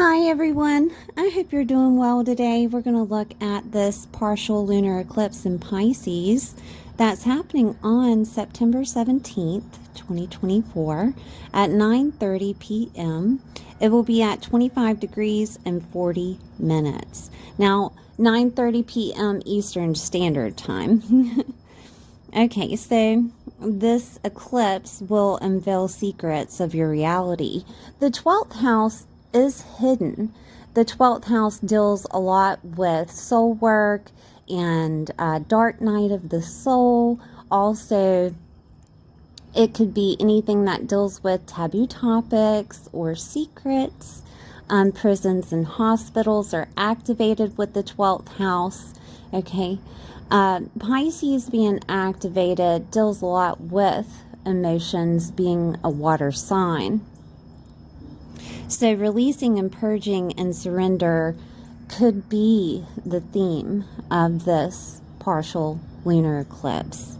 Hi everyone, I hope you're doing well today. We're going to look at this partial lunar eclipse in Pisces that's happening on September 17th, 2024 at 9:30 p.m. It will be at 25 degrees and 40 minutes. Now, 9:30 p.m. Eastern Standard Time. Okay, so this eclipse will unveil secrets of your reality. The 12th house is hidden. The 12th house deals a lot with soul work and dark night of the soul. Also, it could be anything that deals with taboo topics or secrets. Prisons and hospitals are activated with the 12th house. Okay, Pisces being activated deals a lot with emotions, being a water sign. So releasing and purging and surrender could be the theme of this partial lunar eclipse.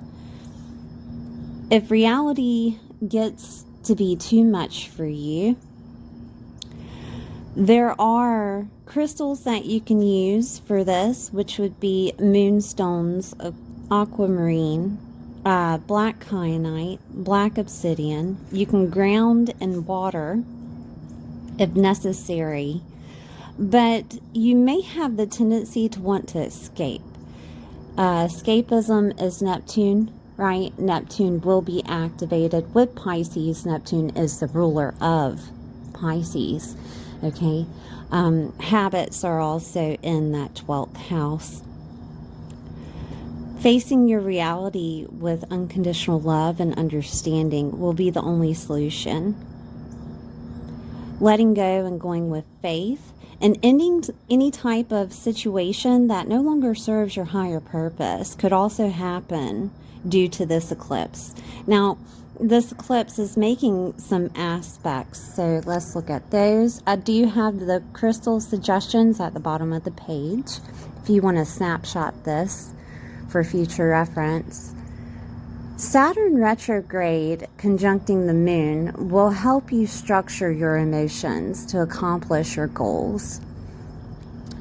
If reality gets to be too much for you, there are crystals that you can use for this, which would be moonstones, aquamarine, black kyanite, black obsidian. You can ground in water if necessary, but you may have the tendency to want to escape. Escapism is Neptune, right? Neptune will be activated with Pisces. Neptune is the ruler of Pisces. Okay, habits are also in that 12th house. Facing your reality with unconditional love and understanding will be the only solution. Letting go and going with faith and ending any type of situation that no longer serves your higher purpose could also happen due to this eclipse. Now, this eclipse is making some aspects, so let's look at those. I do have the crystal suggestions at the bottom of the page if you want to snapshot this for future reference. Saturn retrograde conjuncting the moon will help you structure your emotions to accomplish your goals.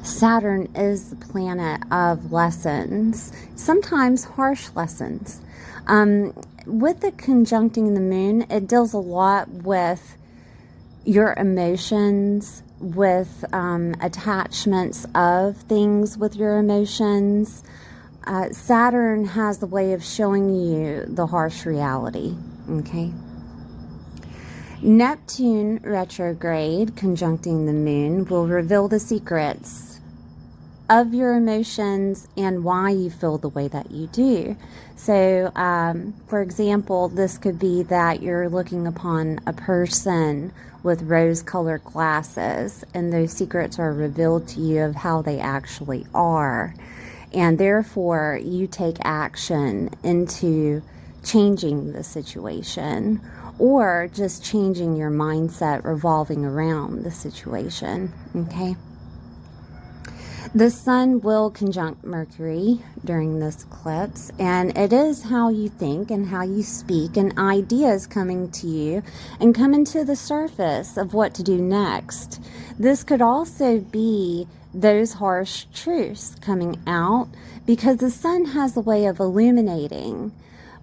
Saturn is the planet of lessons, sometimes harsh lessons. With the conjuncting the moon, it deals a lot with your emotions, with attachments of things with your emotions. Saturn has the way of showing you the harsh reality, okay? Neptune retrograde conjuncting the moon will reveal the secrets of your emotions and why you feel the way that you do. So, for example, this could be that you're looking upon a person with rose-colored glasses, and those secrets are revealed to you of how they actually are. And therefore, you take action into changing the situation or just changing your mindset revolving around the situation, okay? The sun will conjunct Mercury during this eclipse, and it is how you think and how you speak and ideas coming to you and coming to the surface of what to do next. This could also be those harsh truths coming out because the sun has a way of illuminating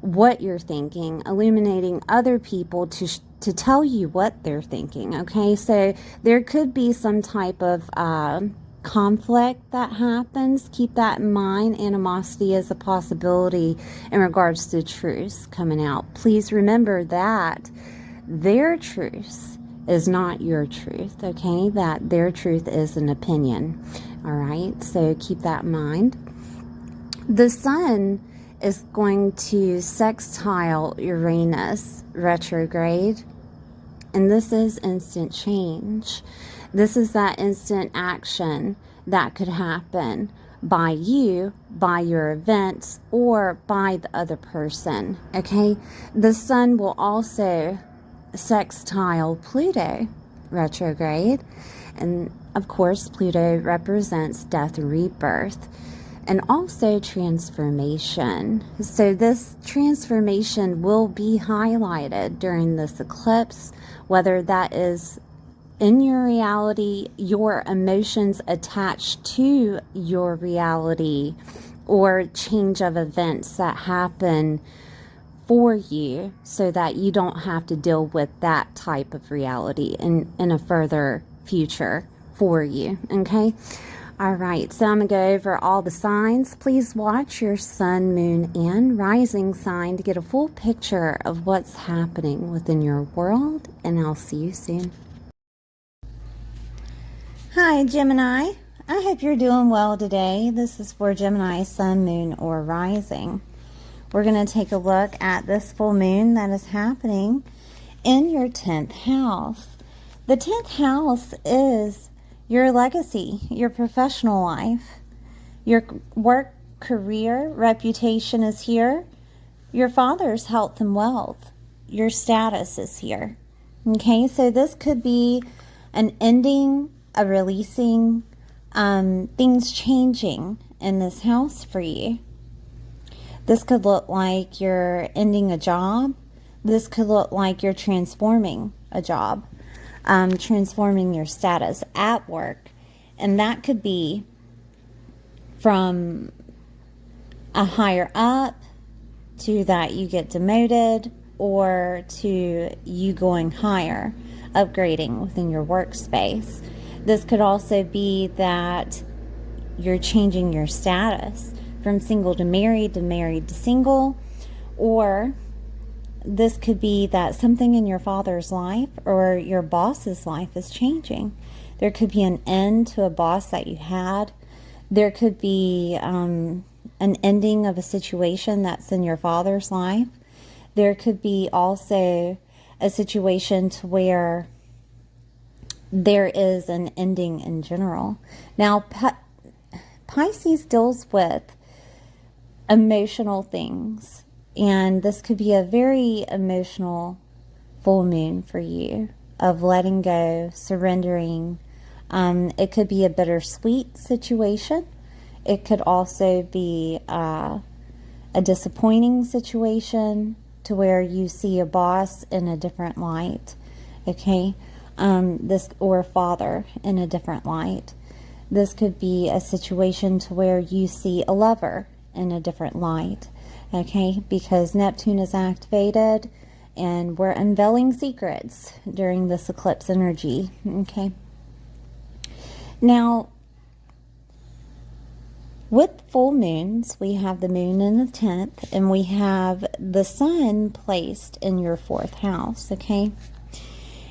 what you're thinking, illuminating other people to tell you what they're thinking, okay? So there could be some type of conflict that happens. Keep that in mind. Animosity is a possibility in regards to truths coming out. Please remember that their truth is not your truth, okay? That their truth is an opinion, all right? So keep that in mind. The sun is going to sextile Uranus retrograde, and this is instant change. This is that instant action that could happen by you, by your events, or by the other person, okay? The sun will also sextile Pluto retrograde, and of course Pluto represents death and rebirth and also transformation. So this transformation will be highlighted during this eclipse, whether that is in your reality, your emotions attached to your reality, or change of events that happen for you so that you don't have to deal with that type of reality in a further future for you. Okay. All right, so I'm going to go over all the signs. Please watch your sun, moon, and rising sign to get a full picture of what's happening within your world, and I'll see you soon. Hi, Gemini. I hope you're doing well today. This is for Gemini, sun, moon, or rising. We're going to take a look at this full moon that is happening in your 10th house. The 10th house is your legacy, your professional life, your work, career, reputation is here. Your father's health and wealth, your status is here. Okay, so this could be an ending, a releasing, things changing in this house for you. This could look like you're ending a job. This could look like you're transforming a job. Transforming your status at work. And that could be from a higher up to that you get demoted, or to you going higher, upgrading within your workspace. This could also be that you're changing your status from single to married to single, or this could be that something in your father's life or your boss's life is changing. There could be an end to a boss that you had. There could be an ending of a situation that's in your father's life. There could be also a situation to where there is an ending in general. Now, Pisces deals with emotional things. And this could be a very emotional full moon for you, of letting go, surrendering. It could be a bittersweet situation. It could also be a disappointing situation to where you see a boss in a different light. Okay, or a father in a different light. This could be a situation to where you see a lover in a different light. Okay, because Neptune is activated and we're unveiling secrets during this eclipse energy. Okay. Now, with full moons, we have the moon in the 10th, and we have the sun placed in your 4th house. Okay.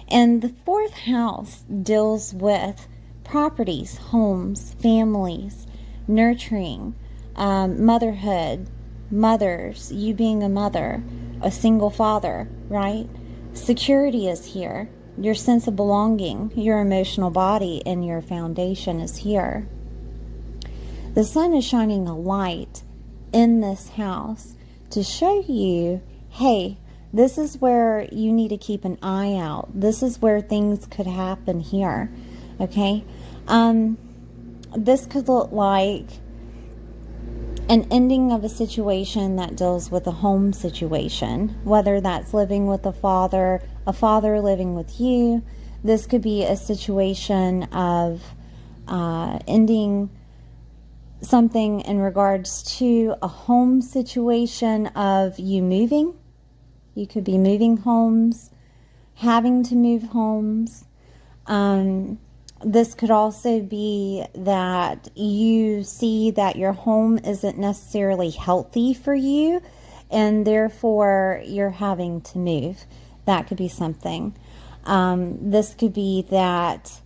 And the 4th house deals with properties, homes, families, nurturing, motherhood, mothers, you being a mother, a single father, right? Security is here. Your sense of belonging, your emotional body, and your foundation is here. The sun is shining a light in this house to show you, hey, this is where you need to keep an eye out. This is where things could happen here. Okay? This could look like an ending of a situation that deals with a home situation, whether that's living with a father living with you. This could be a situation of ending something in regards to a home situation of you moving. You could be moving homes, having to move homes. This could also be that you see that your home isn't necessarily healthy for you, and therefore you're having to move. That could be something. This could be that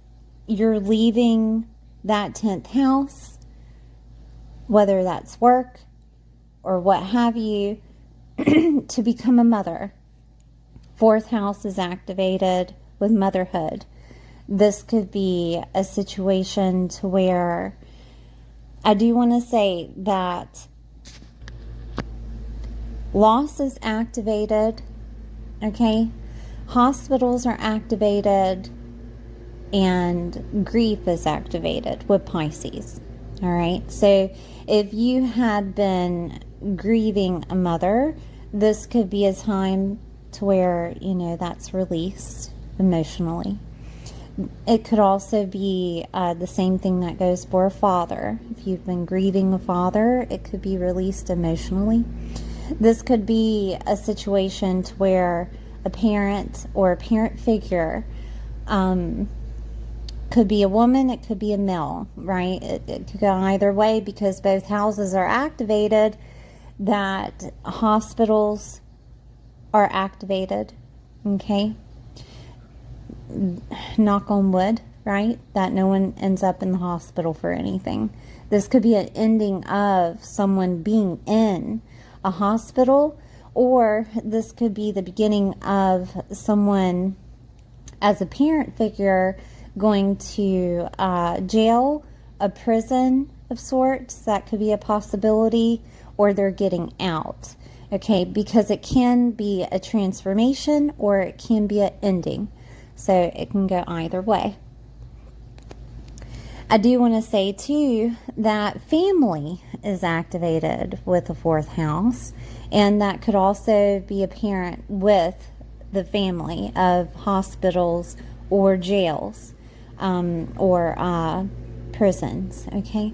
you're leaving that 10th house, whether that's work or what have you, to become a mother. 4th house is activated with motherhood. This could be a situation to where I do want to say that loss is activated, okay? Hospitals are activated, and grief is activated with Pisces, all right? So if you had been grieving a mother, this could be a time to where, that's released emotionally. It could also be the same thing that goes for a father. If you've been grieving a father, it could be released emotionally. This could be a situation to where a parent or a parent figure, could be a woman, it could be a male, right? It could go either way because both houses are activated, that hospitals are activated, okay? Knock on wood, right? That no one ends up in the hospital for anything. This could be an ending of someone being in a hospital, or this could be the beginning of someone as a parent figure going to jail, a prison of sorts. That could be a possibility, or they're getting out, okay? Because it can be a transformation or it can be an ending. So it can go either way. I do want to say too that family is activated with the 4th house, and that could also be apparent with the family of hospitals or jails, or prisons, okay?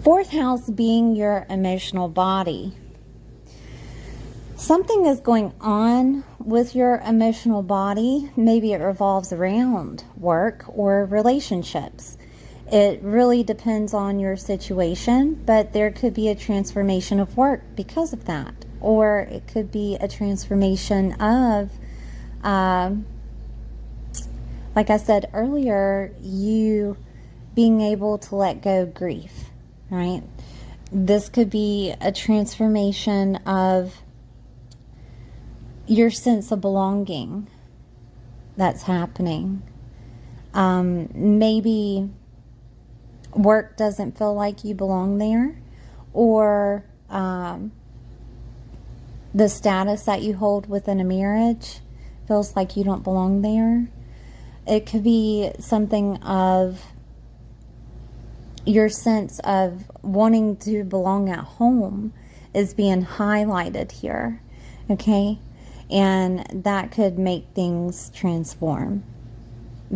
4th house being your emotional body. Something is going on with your emotional body. Maybe it revolves around work or relationships. It really depends on your situation, but there could be a transformation of work because of that. Or it could be a transformation of, like I said earlier, you being able to let go of grief, right? This could be a transformation of your sense of belonging that's happening. Maybe work doesn't feel like you belong there, or the status that you hold within a marriage feels like you don't belong there. It could be something of your sense of wanting to belong at home is being highlighted here, okay? And that could make things transform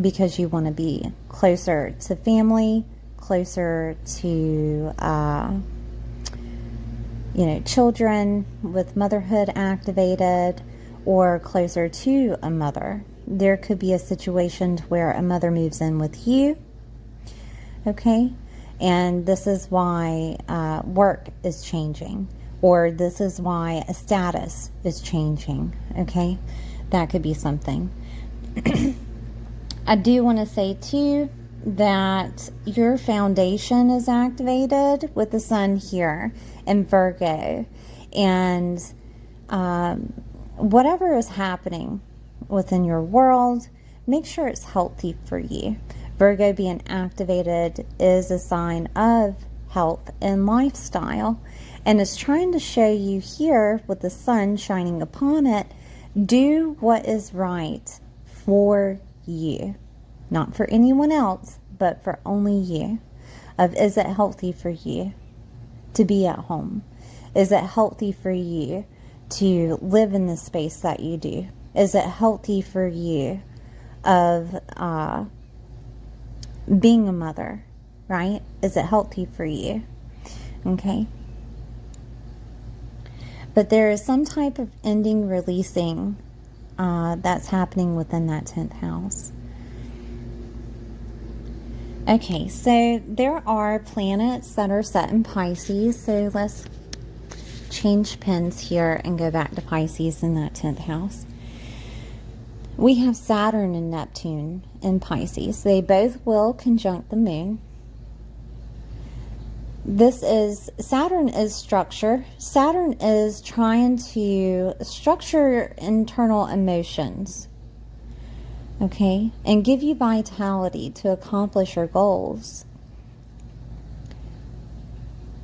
because you want to be closer to family, closer to, children with motherhood activated, or closer to a mother. There could be a situation where a mother moves in with you, okay? And this is why work is changing, or this is why a status is changing, okay? That could be something. I do want to say too that your foundation is activated with the sun here in Virgo, and whatever is happening within your world, make sure it's healthy for you. Virgo being activated is a sign of health and lifestyle, and it's trying to show you here with the sun shining upon it, do what is right for you, not for anyone else, but for only you. Is it healthy for you to be at home? Is it healthy for you to live in the space that you do? Is it healthy for you of being a mother, right? Is it healthy for you? Okay. But there is some type of ending, releasing that's happening within that 10th house. Okay, so there are planets that are set in Pisces. So let's change pens here and go back to Pisces in that 10th house. We have Saturn and Neptune in Pisces. They both will conjunct the moon. Saturn is structure. Saturn is trying to structure internal emotions, okay, and give you vitality to accomplish your goals.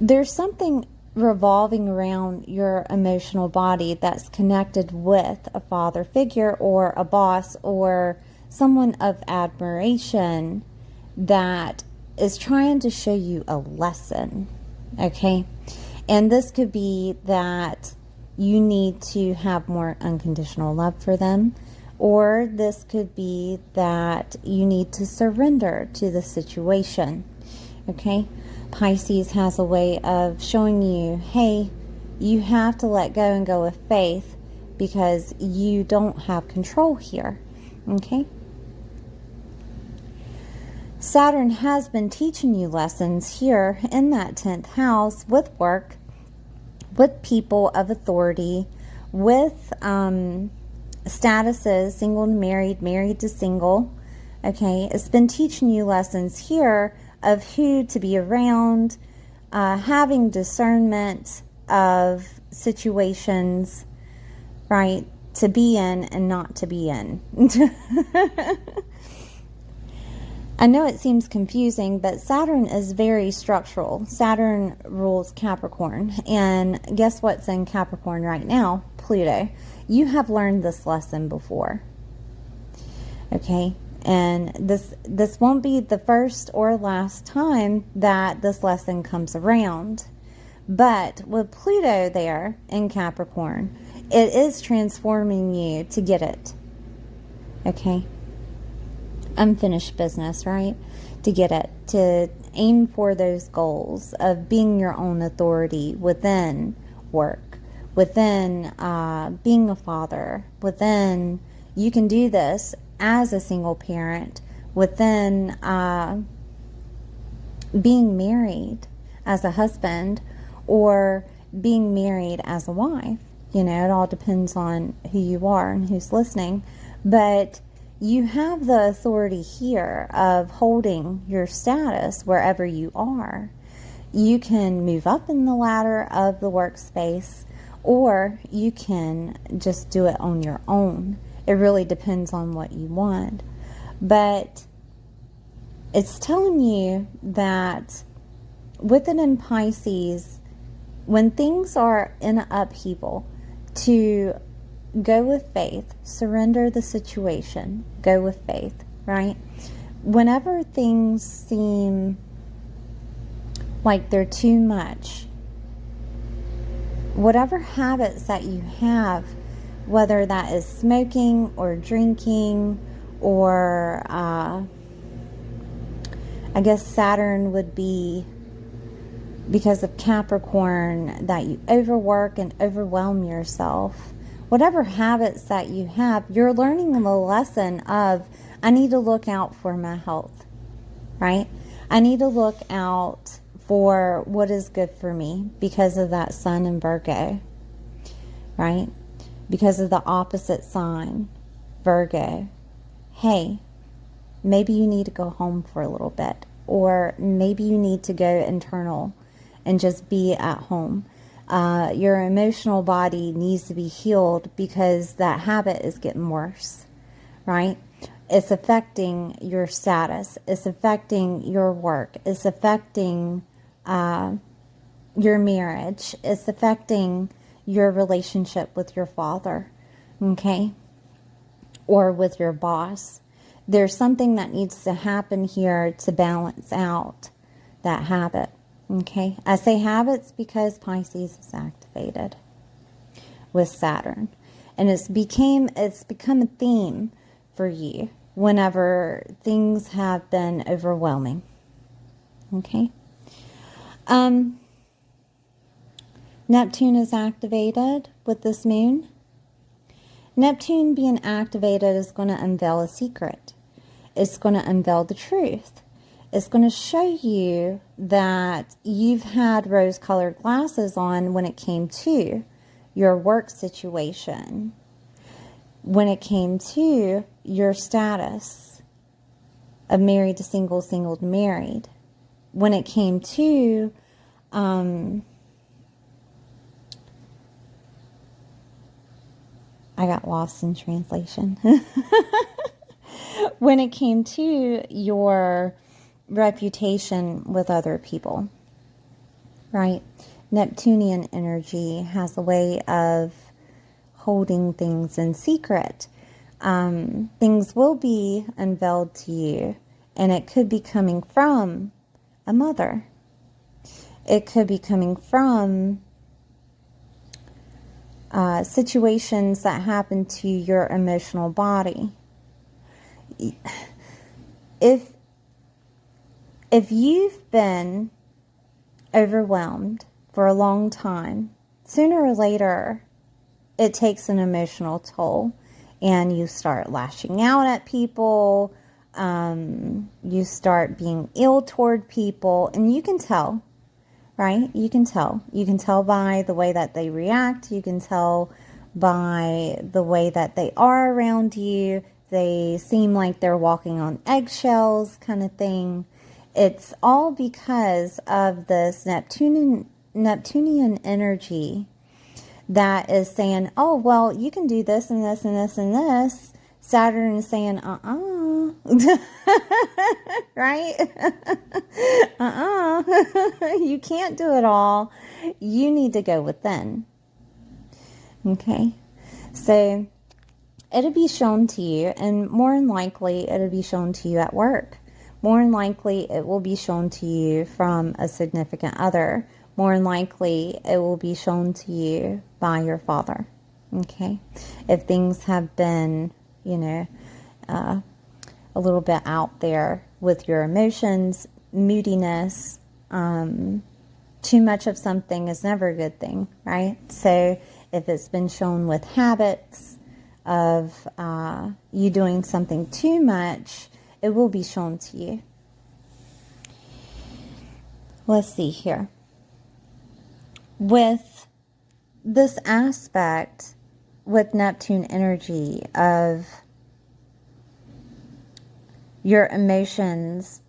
There's something revolving around your emotional body that's connected with a father figure or a boss or someone of admiration that is trying to show you a lesson, okay? And this could be that you need to have more unconditional love for them, Or this could be that you need to surrender to the situation. Okay? Pisces has a way of showing you, hey, you have to let go and go with faith because you don't have control here. Okay? Saturn has been teaching you lessons here in that 10th house with work, with people of authority, with statuses, single to married, married to single. Okay, it's been teaching you lessons here of who to be around, having discernment of situations, right, to be in and not to be in. I know it seems confusing, but Saturn is very structural. Saturn rules Capricorn. And guess what's in Capricorn right now? Pluto. You have learned this lesson before. Okay? And this won't be the first or last time that this lesson comes around. But with Pluto there in Capricorn, it is transforming you to get it. Okay? Unfinished business, right? To get it, to aim for those goals of being your own authority within work, within being a father, within, you can do this as a single parent, within being married as a husband or being married as a wife. You know, it all depends on who you are and who's listening. But you have the authority here of holding your status wherever you are. You can move up in the ladder of the workspace, or you can just do it on your own. It really depends on what you want. But it's telling you that with it in Pisces, when things are in upheaval, to go with faith, surrender the situation, go with faith, right? Whenever things seem like they're too much, whatever habits that you have, whether that is smoking or drinking or I guess Saturn would be, because of Capricorn, that you overwork and overwhelm yourself. Whatever habits that you have, you're learning the lesson of, I need to look out for my health, right? I need to look out for what is good for me because of that Sun in Virgo, right? Because of the opposite sign, Virgo. Hey, maybe you need to go home for a little bit, or maybe you need to go internal and just be at home. Your emotional body needs to be healed because that habit is getting worse, right? It's affecting your status. It's affecting your work. It's affecting your marriage. It's affecting your relationship with your father, okay? Or with your boss. There's something that needs to happen here to balance out that habit. Okay, I say habits because Pisces is activated with Saturn, and it's become a theme for you whenever things have been overwhelming. Okay, Neptune is activated with this moon. Neptune being activated is going to unveil a secret. It's going to unveil the truth. It's going to show you that you've had rose-colored glasses on when it came to your work situation, when it came to your status of married to single, single to married, when it came to I got lost in translation. When it came to your reputation with other people, right? Neptunian energy has a way of holding things in secret. Things will be unveiled to you, and it could be coming from a mother. It could be coming from situations that happen to your emotional body. If you've been overwhelmed for a long time, sooner or later it takes an emotional toll, and you start lashing out at people, you start being ill toward people, and you can tell, right? You can tell by the way that they react. You can tell by the way that they are around you. They seem like they're walking on eggshells, kind of thing. It's all because of this Neptunian energy that is saying, oh, well, you can do this and this and this and this. Saturn is saying, right? You can't do it all. You need to go within. Okay? So it'll be shown to you, and more than likely it'll be shown to you at work. More than likely it will be shown to you from a significant other. More than likely it will be shown to you by your father. Okay? If things have been, a little bit out there with your emotions, moodiness, too much of something is never a good thing, right? So if it's been shown with habits of you doing something too much, it will be shown to you. Let's see here. With this aspect with Neptune energy of your emotions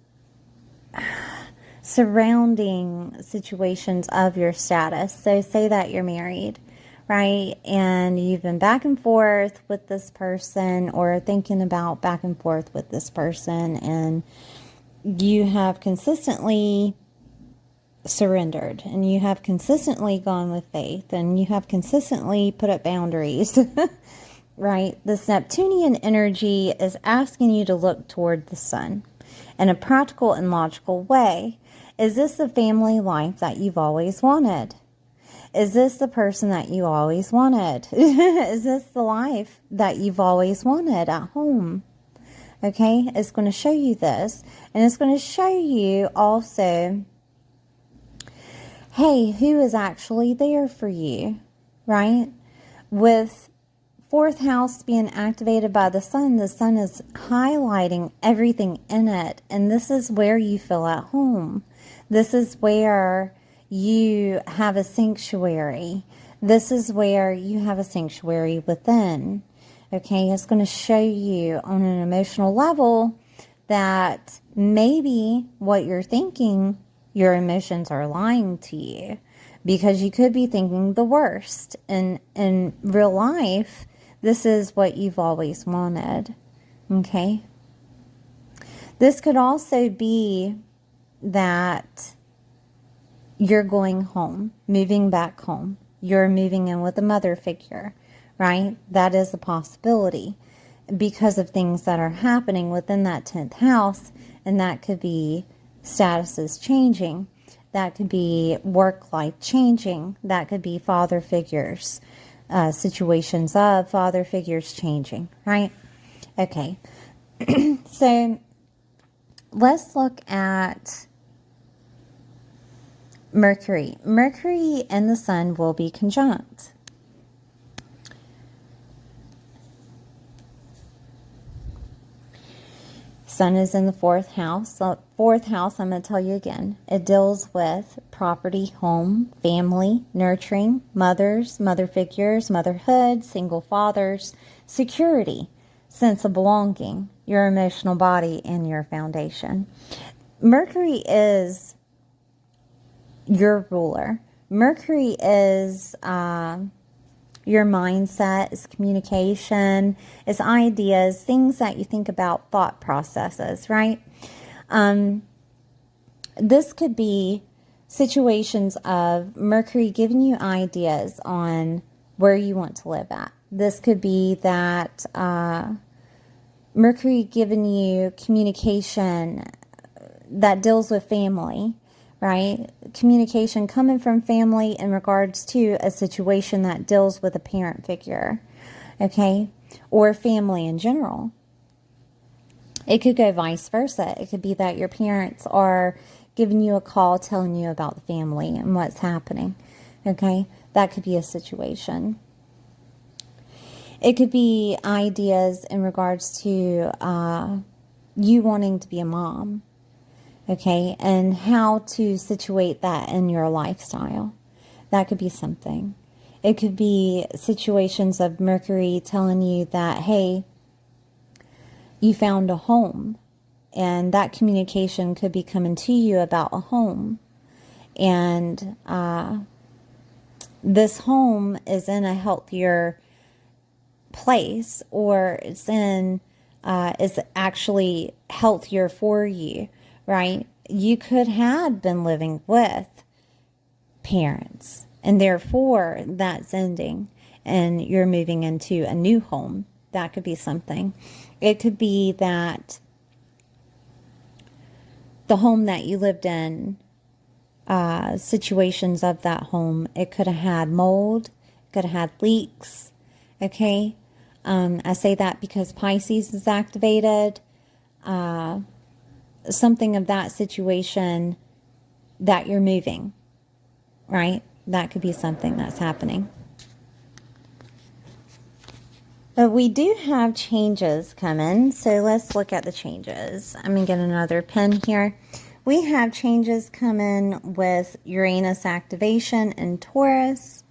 surrounding situations of your status. So say that you're married, right? And you've been back and forth with this person, or thinking about back and forth with this person, and you have consistently surrendered, and you have consistently gone with faith, and you have consistently put up boundaries, right? This Neptunian energy is asking you to look toward the sun in a practical and logical way. Is this the family life that you've always wanted? Is this the person that you always wanted? Is this the life that you've always wanted at home? Okay, it's going to show you this, and it's going to show you also, hey, who is actually there for you, right? With fourth house being activated by the sun is highlighting everything in it. And this is where you feel at home. This is where you have a sanctuary. This is where you have a sanctuary within. Okay, it's going to show you on an emotional level that maybe what you're thinking, your emotions are lying to you, because you could be thinking the worst. In real life, this is what you've always wanted. Okay? This could also be that you're going home, moving back home. You're moving in with a mother figure, right? That is a possibility because of things that are happening within that 10th house, and that could be statuses changing. That could be work life changing. That could be father figures, situations of father figures changing, right? Okay. So let's look at Mercury. Mercury and the sun will be conjunct. Sun is in the fourth house. So fourth house, I'm going to tell you again, it deals with property, home, family, nurturing, mothers, mother figures, motherhood, single fathers, security, sense of belonging, your emotional body, and your foundation. Mercury is your ruler. Mercury is your mindset, is communication, is ideas, things that you think about, thought processes, right? This could be situations of Mercury giving you ideas on where you want to live at. This could be that Mercury giving you communication that deals with family, right? Communication coming from family in regards to a situation that deals with a parent figure, okay? Or family in general. It could go vice versa. It could be that your parents are giving you a call, telling you about the family and what's happening, okay? That could be a situation. It could be ideas in regards to you wanting to be a mom, okay, and how to situate that in your lifestyle. That could be something. It could be situations of Mercury telling you that, hey, you found a home, and that communication could be coming to you about a home. And this home is in a healthier place, or it's in is actually healthier for you, right? You could have been living with parents, and therefore that's ending and you're moving into a new home. That could be something. It could be that the home that you lived in, situations of that home, it could have had mold, could have had leaks, okay? I say that because Pisces is activated. Something of that situation that you're moving, right? That could be something that's happening. But we do have changes coming, so let's look at the changes. I'm going to get another pen here. We have changes coming with Uranus activation in Taurus.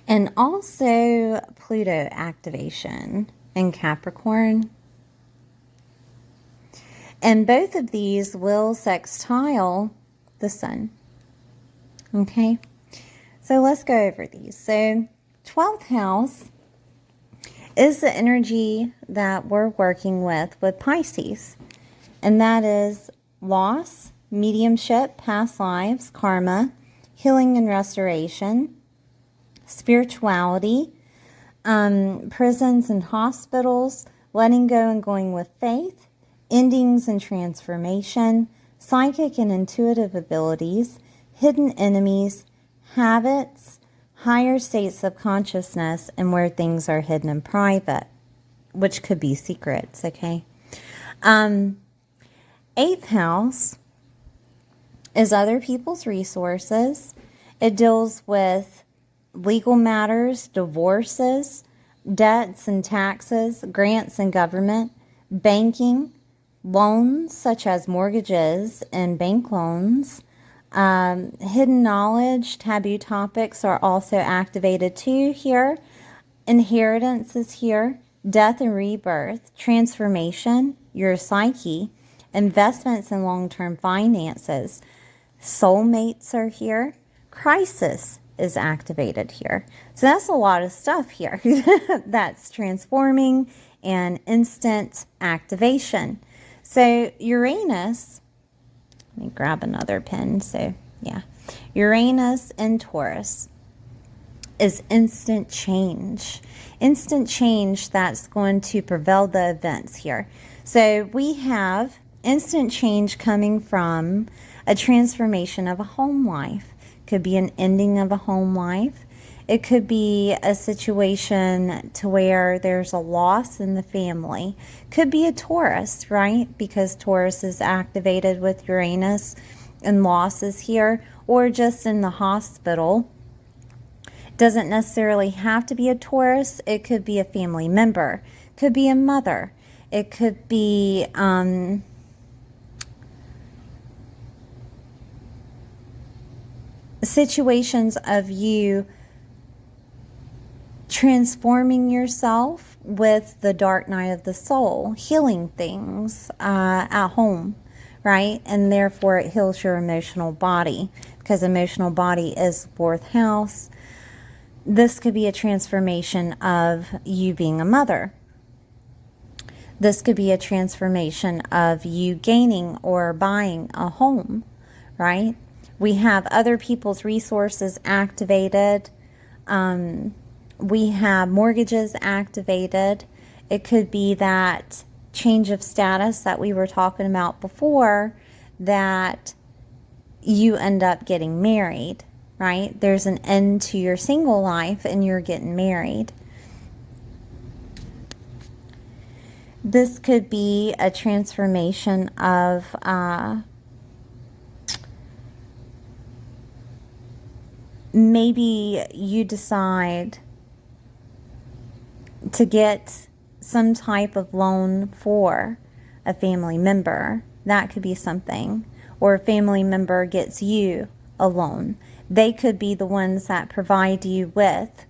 And also Pluto activation in Capricorn. And both of these will sextile the Sun. Okay? So let's go over these. So 12th house is the energy that we're working with Pisces. And that is loss, mediumship, past lives, karma, healing and restoration, spirituality, prisons and hospitals, letting go and going with faith, endings and transformation, psychic and intuitive abilities, hidden enemies, habits, higher states of consciousness, and where things are hidden in private, which could be secrets, okay? 8th house is other people's resources. It deals with legal matters, divorces, debts and taxes, grants and government, banking, loans such as mortgages and bank loans, hidden knowledge, taboo topics are also activated too here. Inheritance is here, death and rebirth, transformation, your psyche, investments in long-term finances, soulmates are here, crisis is activated here. So that's a lot of stuff here that's transforming and instant activation. So Uranus, let me grab another pen. So yeah, Uranus and Taurus is instant change. Instant change that's going to prevail the events here. So we have instant change coming from a transformation of a home life. Could be an ending of a home life. It could be a situation to where there's a loss in the family. Could be a Taurus, right? Because Taurus is activated with Uranus and loss is here. Or just in the hospital. Doesn't necessarily have to be a Taurus. It could be a family member. Could be a mother. It could be situations of you transforming yourself with the dark night of the soul, healing things at home, right? And therefore it heals your emotional body, because emotional body is the 4th house. This could be a transformation of you being a mother. This could be a transformation of you gaining or buying a home, right? We have other people's resources activated. We have mortgages activated. It could be that change of status that we were talking about before, that you end up getting married, right? There's an end to your single life and you're getting married. This could be a transformation of maybe you decide to get some type of loan for a family member. That could be something. Or a family member gets you a loan. They could be the ones that provide you with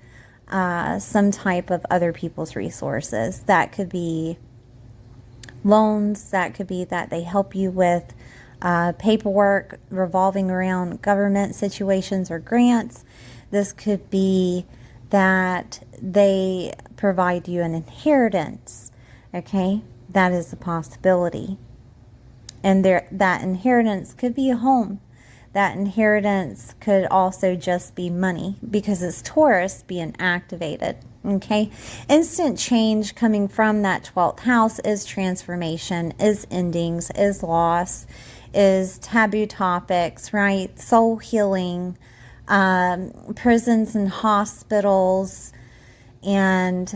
some type of other people's resources. That could be loans. That could be that they help you with paperwork revolving around government situations or grants. This could be that they provide you an inheritance. Okay, that is a possibility. And that inheritance could be a home. That inheritance could also just be money, because it's Taurus being activated. Okay, instant change coming from that 12th house is transformation, is endings, is loss, is taboo topics, right? Soul healing, prisons and hospitals, and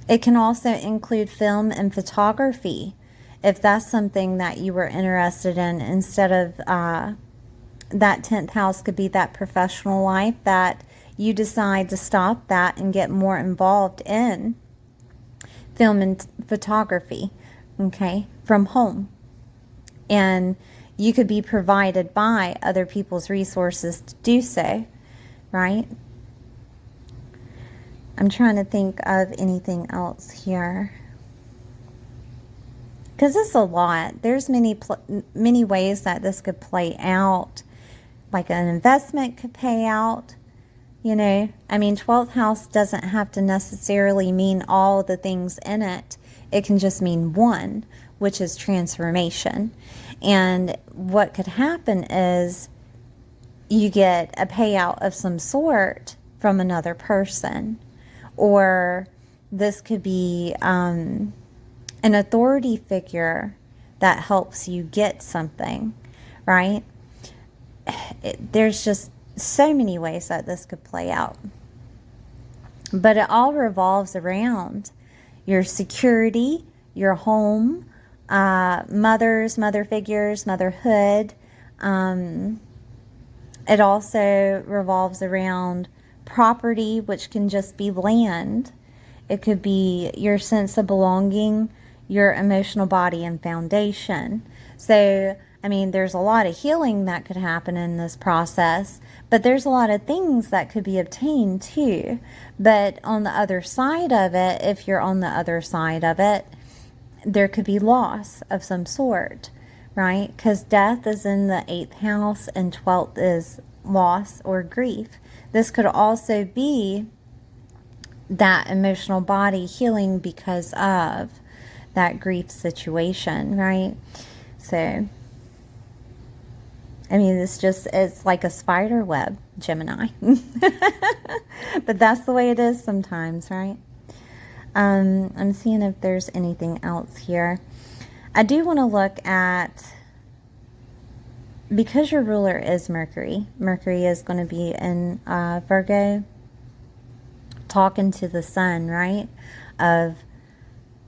it can also include film and photography, if that's something that you were interested in. Instead of that 10th house could be that professional life, that you decide to stop that and get more involved in film and photography, okay, from home. And you could be provided by other people's resources to do so, right? I'm trying to think of anything else here, because it's a lot. There's many ways that this could play out. Like an investment could pay out, you know. I mean, 12th house doesn't have to necessarily mean all the things in it. It can just mean one, which is transformation. And what could happen is you get a payout of some sort from another person. Or this could be an authority figure that helps you get something, right? There's just so many ways that this could play out. But it all revolves around your security, your home, mother figures, motherhood. It also revolves around property, which can just be land. It could be your sense of belonging, your emotional body and foundation. So, I mean, there's a lot of healing that could happen in this process, but there's a lot of things that could be obtained too. But on the other side of it, if you're on the other side of it, there could be loss of some sort, right? Because death is in the 8th house and 12th is loss or grief. This could also be that emotional body healing because of that grief situation, right? So, I mean, it's like a spider web, Gemini. But that's the way it is sometimes, right? I'm seeing if there's anything else here. I do want to look at, because your ruler is Mercury. Mercury is going to be in Virgo, talking to the sun, right? Of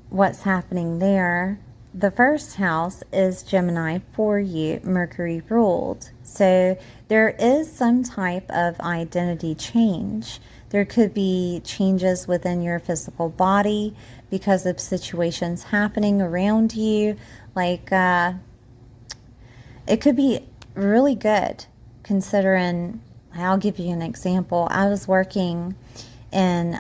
what's happening there. The first house is Gemini for you, Mercury ruled. So there is some type of identity change. There could be changes within your physical body because of situations happening around you. Like, it could be really good considering, I'll give you an example. I was working in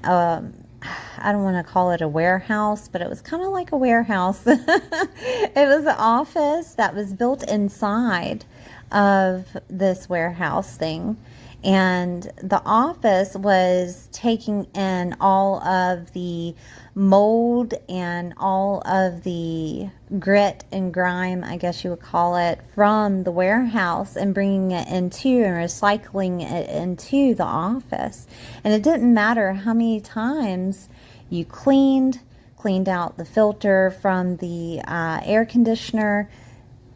I don't want to call it a warehouse, but it was kind of like a warehouse. It was an office that was built inside of this warehouse thing. And the office was taking in all of the mold and all of the grit and grime, I guess you would call it, from the warehouse and bringing it into and recycling it into the office. And it didn't matter how many times you cleaned cleaned out the filter from the air conditioner.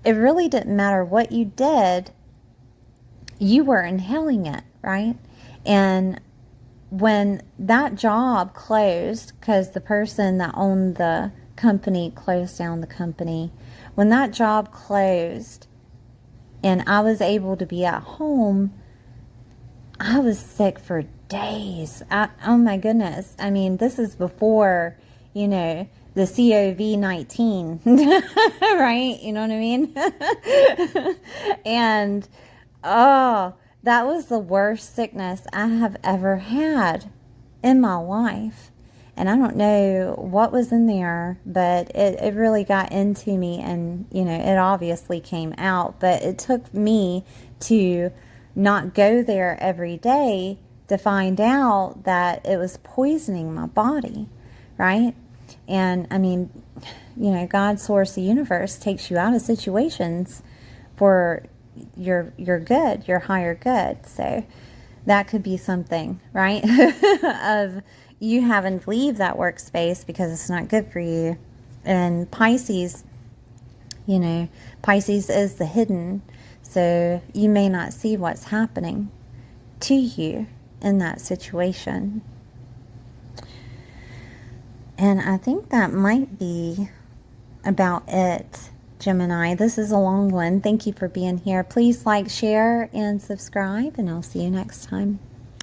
It really didn't matter what you did, you were inhaling it, right? And when that job closed, because the person that owned the company closed down the company, when that job closed and I was able to be at home, I was sick for days. Oh my goodness. I mean, this is before, you know, the COVID-19, right? You know what I mean? And, oh, that was the worst sickness I have ever had in my life. And I don't know what was in there, but it really got into me, and, you know, it obviously came out. But it took me to not go there every day to find out that it was poisoning my body, right? And I mean, you know, God, source, the universe takes you out of situations for your good, your higher good. So that could be something, right? Of you having to leave that workspace because it's not good for you. And Pisces, you know, Pisces is the hidden. So you may not see what's happening to you in that situation. And I think that might be about it, Gemini. This is a long one. Thank you for being here. Please like, share, and subscribe, and I'll see you next time.